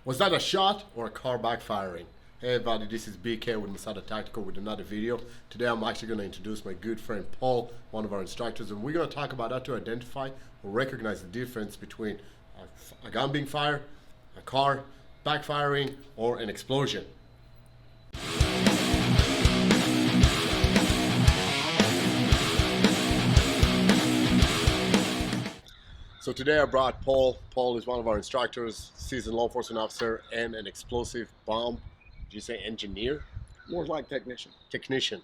Was that a shot or a car backfiring? Hey everybody, this is BK with Masada Tactical with another video. Today I'm actually going to introduce my good friend Paul, one of our instructors, and we're going to talk about how to identify or recognize the difference between a gun being fired, a car backfiring, or an explosion. So today I brought Paul. Paul is one of our instructors, seasoned law enforcement officer, and an explosive bomb. Did you say engineer? More like technician. Technician.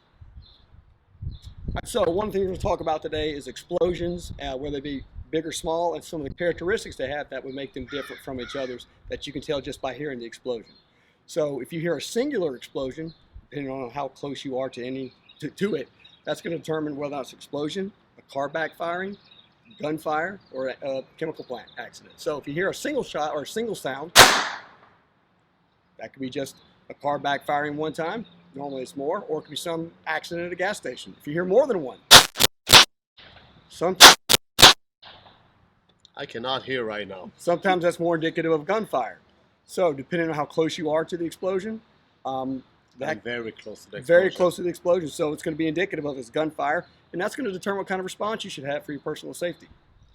So one thing we're going to talk about today is explosions, whether they be big or small, and some of the characteristics they have that would make them different from each other's that you can tell just by hearing the explosion. So if you hear a singular explosion, depending on how close you are to it, that's going to determine whether it's an explosion, a car backfiring, gunfire, or a chemical plant accident. So if you hear a single shot or a single sound, that could be just a car backfiring one time. Normally it's more, or it could be some accident at a gas station. If you hear more than one, I cannot hear right now. Sometimes that's more indicative of gunfire. So depending on how close you are to the explosion, I'm very close to the explosion. Very close to the explosion, so it's going to be indicative of its gunfire, and that's going to determine what kind of response you should have for your personal safety.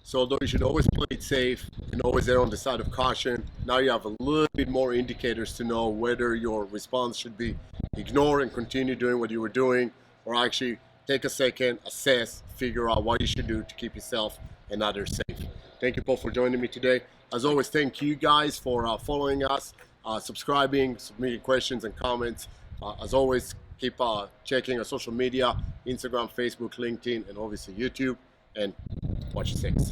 So although you should always play it safe and always err on the side of caution, now you have a little bit more indicators to know whether your response should be ignore and continue doing what you were doing, or actually take a second, assess, figure out what you should do to keep yourself and others safe. Thank you, Paul, for joining me today. As always, thank you guys for following us, subscribing, submitting questions and comments. As always, keep checking our social media, Instagram, Facebook, LinkedIn, and obviously YouTube, and watch your six.